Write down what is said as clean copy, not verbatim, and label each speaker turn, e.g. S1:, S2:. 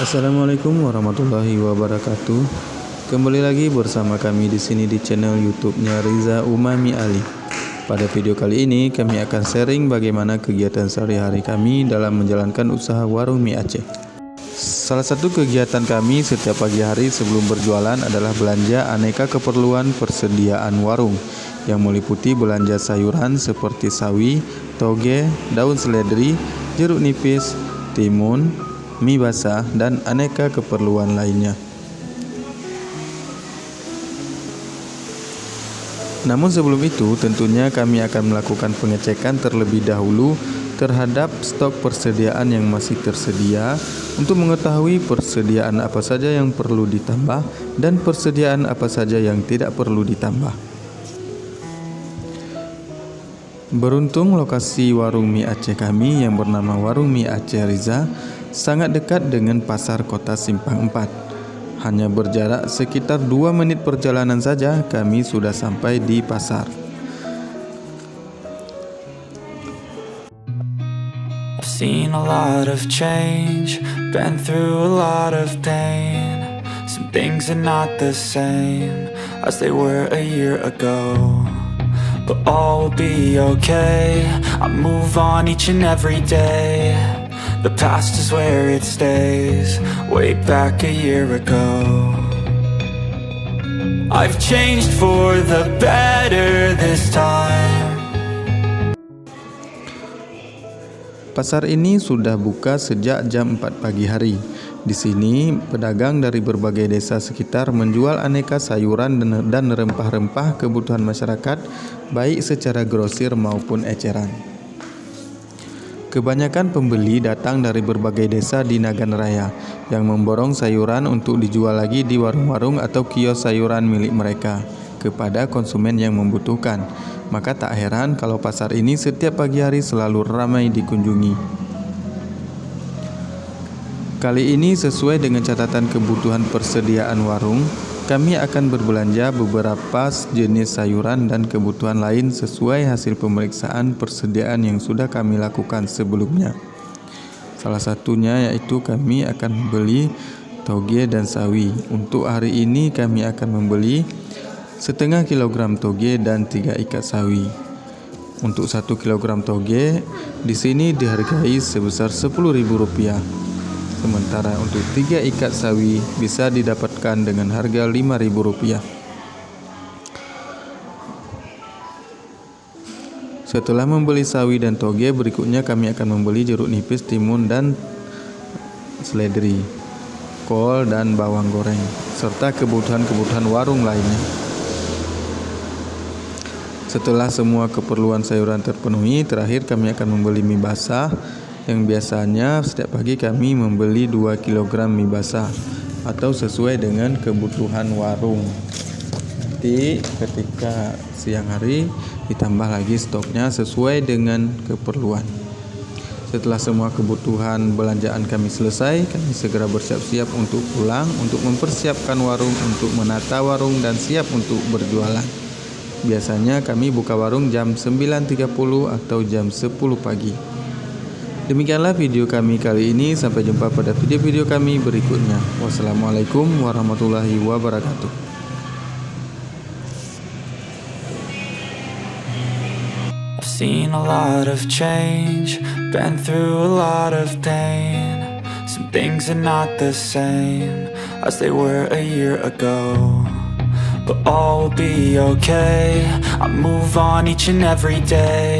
S1: Assalamualaikum warahmatullahi wabarakatuh. Kembali lagi bersama kami di sini di channel YouTube-nya Riza Umami Ali. Pada video kali ini kami akan sharing bagaimana kegiatan sehari-hari kami dalam menjalankan usaha warung mie Aceh. Salah satu kegiatan kami setiap pagi hari sebelum berjualan adalah belanja aneka keperluan persediaan warung yang meliputi belanja sayuran seperti sawi, toge, daun seledri, jeruk nipis, timun, mie basah, dan aneka keperluan lainnya. Namun sebelum itu tentunya kami akan melakukan pengecekan terlebih dahulu terhadap stok persediaan yang masih tersedia untuk mengetahui persediaan apa saja yang perlu ditambah dan persediaan apa saja yang tidak perlu ditambah. Beruntung lokasi warung mie Aceh kami yang bernama Warung Mie Aceh Riza sangat dekat dengan pasar kota Simpang 4. Hanya berjarak sekitar 2 menit perjalanan saja kami sudah sampai di pasar.
S2: I've seen a lot of change, been through a lot of pain. Some things are not the same as they were a year ago, but all will be okay. I move on each and every day. The past is where it stays, way back a year ago. I've changed for the better this time.
S1: Pasar ini sudah buka sejak jam 4 pagi hari. Di sini, pedagang dari berbagai desa sekitar menjual aneka sayuran dan rempah-rempah kebutuhan masyarakat, baik secara grosir maupun eceran. Kebanyakan pembeli datang dari berbagai desa di Nagan Raya yang memborong sayuran untuk dijual lagi di warung-warung atau kios sayuran milik mereka kepada konsumen yang membutuhkan. Maka tak heran kalau pasar ini setiap pagi hari selalu ramai dikunjungi. Kali ini sesuai dengan catatan kebutuhan persediaan warung, kami akan berbelanja beberapa jenis sayuran dan kebutuhan lain sesuai hasil pemeriksaan persediaan yang sudah kami lakukan sebelumnya. Salah satunya yaitu kami akan membeli toge dan sawi. Untuk hari ini kami akan membeli setengah kilogram toge dan 3 ikat sawi. Untuk 1 kilogram toge di sini dihargai sebesar Rp10.000. Sementara untuk 3 ikat sawi bisa didapatkan dengan harga Rp5.000. Setelah membeli sawi dan toge, berikutnya kami akan membeli jeruk nipis, timun, dan seledri, kol dan bawang goreng, serta kebutuhan-kebutuhan warung lainnya. Setelah semua keperluan sayuran terpenuhi, terakhir kami akan membeli mie basah yang biasanya setiap pagi kami membeli 2 kg mie basah atau sesuai dengan kebutuhan warung. Nanti ketika siang hari ditambah lagi stoknya sesuai dengan keperluan. Setelah semua kebutuhan belanjaan kami selesai, kami segera bersiap-siap untuk pulang, untuk mempersiapkan warung, untuk menata warung dan siap untuk berjualan. Biasanya kami buka warung jam 9.30 atau jam 10 pagi. Demikianlah video kami kali ini. Sampai jumpa pada video-video kami berikutnya. Wassalamualaikum warahmatullahi wabarakatuh.
S2: I've seen a lot of change, been through a lot of pain. Some things are not the same as they were a year ago, but all will be okay. I move on each and every day.